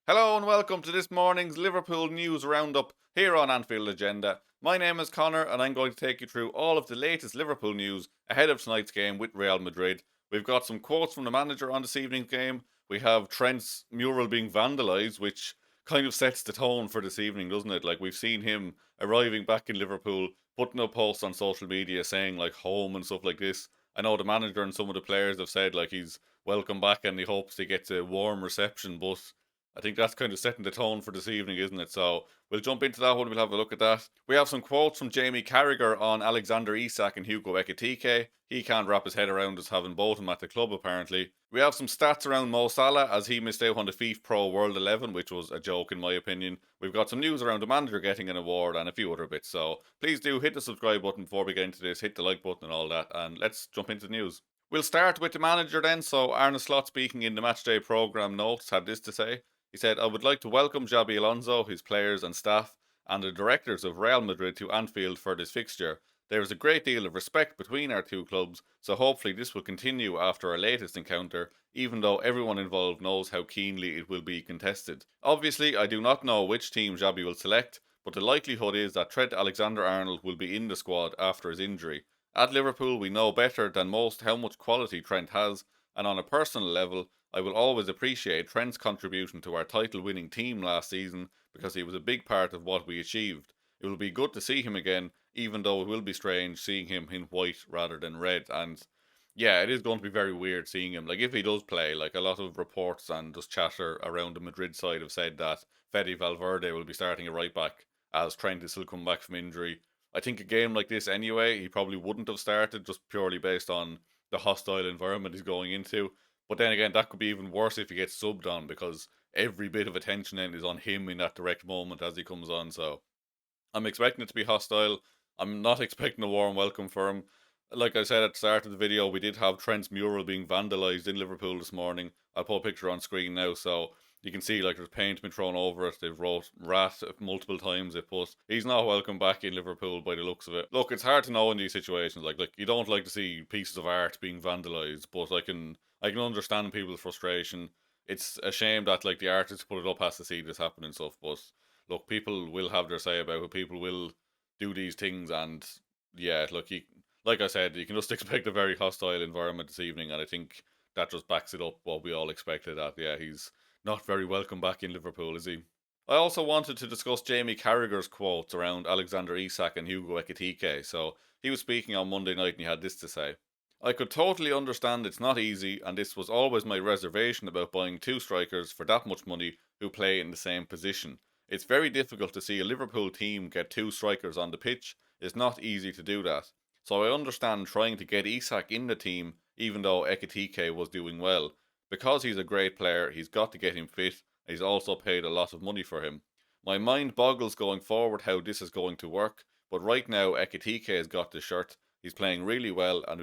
Hello and welcome to this morning's Liverpool News Roundup here on Anfield Agenda. My name is Conor and I'm going to take you through all of the latest Liverpool news ahead of tonight's game with Real Madrid. We've got some quotes from the manager on this evening's game. We have Trent's mural being vandalised, which kind of sets the tone for this evening, doesn't it? Like we've seen him arriving back in Liverpool, putting up posts on social media saying like home and stuff like this. I know the manager and some of the players have said like he's welcome back and he hopes he gets a warm reception, but I think that's kind of setting the tone for this evening, isn't it? So we'll jump into that one. We'll have a look at that. We have some quotes from Jamie Carragher on Alexander Isak and Hugo Ekitike. He can't wrap his head around us having both of them at the club, apparently. We have some stats around Mo Salah as he missed out on the FIFA Pro World 11, which was a joke in my opinion. We've got some news around the manager getting an award and a few other bits. So please do hit the subscribe button before we get into this, hit the like button and all that, and let's jump into the news. We'll start with the manager then. So Arne Slot, speaking in the matchday programme notes, had this to say. He said, I would like to welcome Xabi Alonso, his players and staff, and the directors of Real Madrid to Anfield for this fixture. There is a great deal of respect between our two clubs, so hopefully this will continue after our latest encounter, even though everyone involved knows how keenly it will be contested. Obviously, I do not know which team Xabi will select, but the likelihood is that Trent Alexander-Arnold will be in the squad after his injury. At Liverpool, we know better than most how much quality Trent has, and on a personal level, I will always appreciate Trent's contribution to our title winning team last season because he was a big part of what we achieved. It will be good to see him again, even though it will be strange seeing him in white rather than red. And yeah, it is going to be very weird seeing him. Like, if he does play, like a lot of reports and just chatter around the Madrid side have said that Fede Valverde will be starting a right back as Trent is still coming back from injury. I think a game like this anyway, he probably wouldn't have started just purely based on the hostile environment he's going into. But then again, that could be even worse if he gets subbed on because every bit of attention then is on him in that direct moment as he comes on. So I'm expecting it to be hostile. I'm not expecting a warm welcome for him. Like I said at the start of the video, we did have Trent's mural being vandalised in Liverpool this morning. I'll put a picture on screen now so you can see like there's paint been thrown over it. They've wrote rat multiple times. They put he's not welcome back in Liverpool by the looks of it. Look, it's hard to know in these situations. Like you don't like to see pieces of art being vandalised, but I can understand people's frustration. It's a shame that like the artist who put it up has to see this happen and stuff. But look, people will have their say about it. People will do these things, and yeah, look, like I said, you can just expect a very hostile environment this evening, and I think that just backs it up what we all expected. That yeah, he's not very welcome back in Liverpool, is he? I also wanted to discuss Jamie Carragher's quotes around Alexander Isak and Hugo Ekitike. So he was speaking on Monday night and he had this to say. I could totally understand it's not easy, and this was always my reservation about buying two strikers for that much money who play in the same position. It's very difficult to see a Liverpool team get two strikers on the pitch. It's not easy to do that. So I understand trying to get Isak in the team, even though Ekitike was doing well. Because he's a great player, he's got to get him fit, and he's also paid a lot of money for him. My mind boggles going forward how this is going to work, but right now Ekitike has got the shirt. He's playing really well, and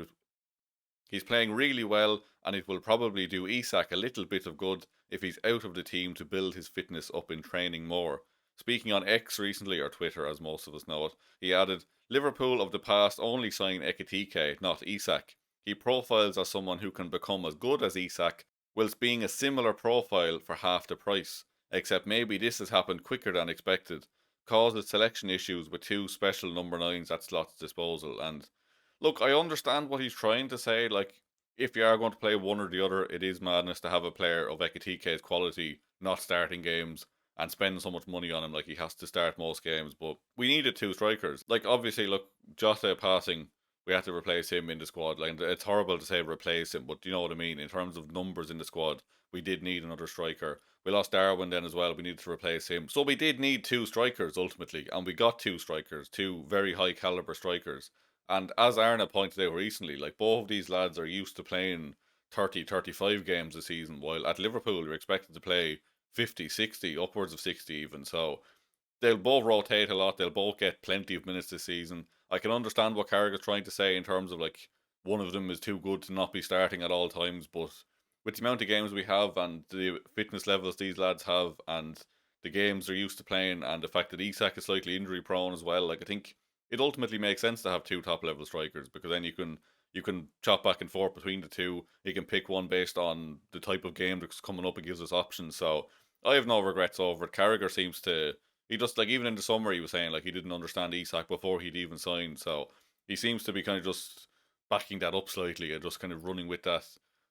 it will probably do Isak a little bit of good if he's out of the team to build his fitness up in training more. Speaking on X recently, or Twitter as most of us know it, he added, Liverpool of the past only signed Ekitike, not Isak. He profiles as someone who can become as good as Isak, whilst being a similar profile for half the price. Except maybe this has happened quicker than expected. Causes selection issues with two special number 9s at Slot's disposal, and look, I understand what he's trying to say. Like, if you are going to play one or the other, it is madness to have a player of Ekitike's quality not starting games and spend so much money on him. Like, he has to start most games. But we needed two strikers. Like, obviously, look, Jota passing, we had to replace him in the squad. Like, it's horrible to say replace him, but you know what I mean? In terms of numbers in the squad, we did need another striker. We lost Darwin then as well. We needed to replace him. So we did need two strikers ultimately, and we got two strikers, two very high caliber strikers. And as Arna pointed out recently, like both of these lads are used to playing 30, 35 games a season, while at Liverpool you're expected to play 50, 60, upwards of 60 even. So they'll both rotate a lot. They'll both get plenty of minutes this season. I can understand what Carragher's trying to say in terms of like one of them is too good to not be starting at all times, but with the amount of games we have and the fitness levels these lads have and the games they're used to playing and the fact that Isak is slightly injury prone as well, like I think it ultimately makes sense to have two top level strikers because then you can chop back and forth between the two. You can pick one based on the type of game that's coming up. It gives us options. So I have no regrets over it. Carragher seems to. He just, like, even in the summer, he was saying, like, he didn't understand Isak before he'd even signed. So he seems to be kind of just backing that up slightly and just kind of running with that.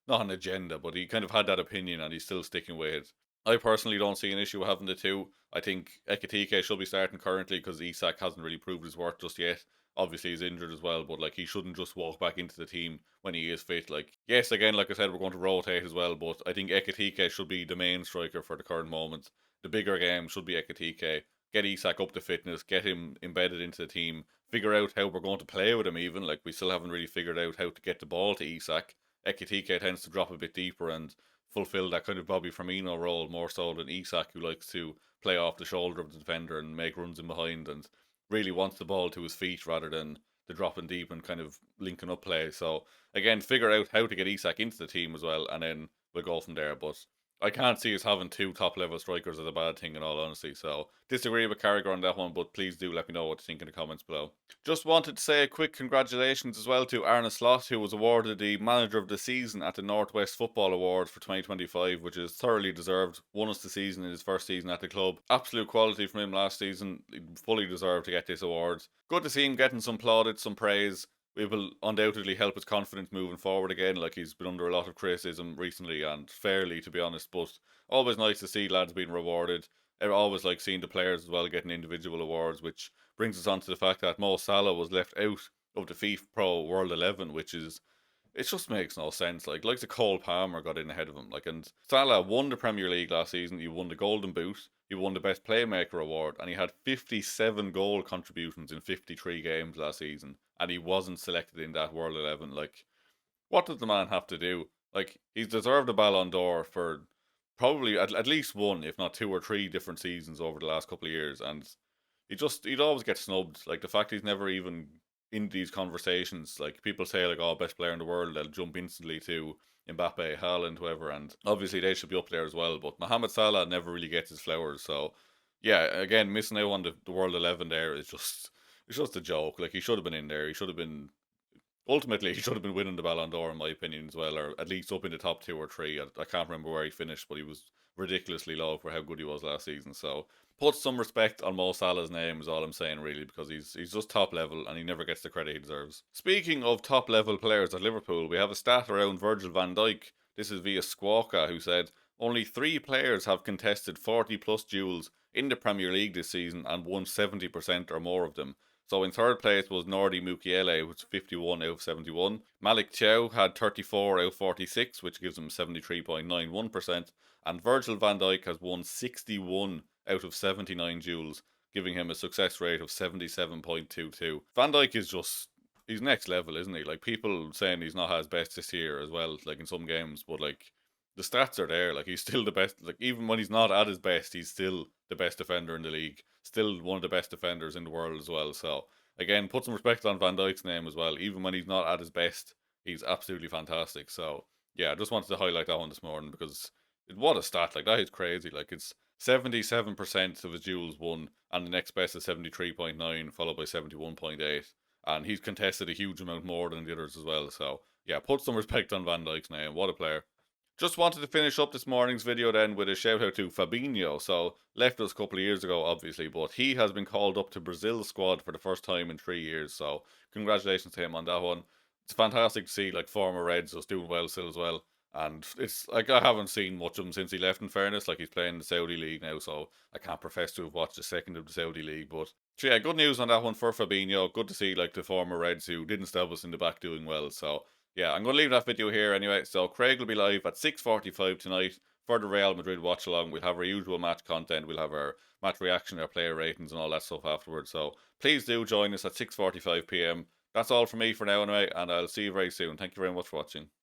Not an agenda, but he kind of had that opinion and he's still sticking with it. I personally don't see an issue with having the two. I think Ekitike should be starting currently because Isak hasn't really proved his worth just yet. Obviously, he's injured as well, but like he shouldn't just walk back into the team when he is fit. Like, yes, again, like I said, we're going to rotate as well, but I think Ekitike should be the main striker for the current moment. The bigger game should be Ekitike. Get Isak up to fitness, get him embedded into the team, figure out how we're going to play with him. Even like we still haven't really figured out how to get the ball to Isak. Ekitike tends to drop a bit deeper and fulfill that kind of Bobby Firmino role more so than Isak, who likes to play off the shoulder of the defender and make runs in behind and really wants the ball to his feet rather than the dropping deep and kind of linking up play. So again, figure out how to get Isak into the team as well, and then we'll go from there. But I can't see us having two top level strikers as a bad thing in all honesty. So disagree with Carragher on that one, but please do let me know what you think in the comments below. Just wanted to say a quick congratulations as well to Arne Slot, who was awarded the Manager of the Season at the Northwest Football Awards for 2025, which is thoroughly deserved. Won us the season in his first season at the club. Absolute quality from him last season. He fully deserved to get this award. Good to see him getting some plaudits, some praise. It will undoubtedly help his confidence moving forward again. Like, he's been under a lot of criticism recently, and fairly, to be honest. But always nice to see lads being rewarded. I always like seeing the players as well getting individual awards, which brings us on to the fact that Mo Salah was left out of the FIFA Pro World 11, which is, it just makes no sense. Like the Cole Palmer got in ahead of him. Like, and Salah won the Premier League last season. He won the Golden Boot. He won the Best Playmaker award, and he had 57 goal contributions in 53 games last season, and he wasn't selected in that World 11. Like, what does the man have to do? Like, he's deserved a Ballon d'Or for probably at least one, if not two or three different seasons over the last couple of years, and he'd always get snubbed. Like, the fact he's never even in these conversations, like people say like, oh, best player in the world, they'll jump instantly to Mbappe, Haaland, whoever, and obviously they should be up there as well. But Mohamed Salah never really gets his flowers. So yeah, again, missing out on the World 11 there is just, it's just a joke. Like, he should have been in there. He should have been, ultimately he should have been winning the Ballon d'Or in my opinion as well, or at least up in the top two or three. I can't remember where he finished, but he was ridiculously low for how good he was last season. So put some respect on Mo Salah's name is all I'm saying, really, because he's just top level and he never gets the credit he deserves. Speaking of top level players at Liverpool, we have a stat around Virgil van Dijk. This is via Squawka, who said only 3 players have contested 40 plus duels in the Premier League this season and won 70% or more of them. So in third place was Nordi Mukiele, which was 51 out of 71. Malik Thiaw had 34 out of 46, which gives him 73.91%. And Virgil van Dijk has won 61 out of 79 duels, giving him a success rate of 77.22. Van Dijk is just, he's next level, isn't he? Like, people saying he's not at his best this year as well, like in some games, but like, the stats are there. Like, he's still the best. Like, even when he's not at his best, he's still the best defender in the league. Still one of the best defenders in the world as well. So again, put some respect on Van Dijk's name as well. Even when he's not at his best, he's absolutely fantastic. So yeah, I just wanted to highlight that one this morning because what a stat. Like, that is crazy. Like, it's 77% of his duels won, and the next best is 73.9, followed by 71.8. And he's contested a huge amount more than the others as well. So yeah, put some respect on Van Dijk's name. What a player. Just wanted to finish up this morning's video then with a shout out to Fabinho. So, left us a couple of years ago, obviously, but he has been called up to Brazil's squad for the first time in 3 years. So, congratulations to him on that one. It's fantastic to see like former Reds just doing well still as well. And it's like, I haven't seen much of him since he left, in fairness. Like, he's playing in the Saudi League now, so I can't profess to have watched a second of the Saudi League. But so yeah, good news on that one for Fabinho. Good to see like the former Reds who didn't stab us in the back doing well. So yeah, I'm going to leave that video here anyway. So Craig will be live at 6:45 tonight for the Real Madrid watch along. We'll have our usual match content. We'll have our match reaction, our player ratings, and all that stuff afterwards. So please do join us at 6:45 p.m. That's all from me for now anyway, and I'll see you very soon. Thank you very much for watching.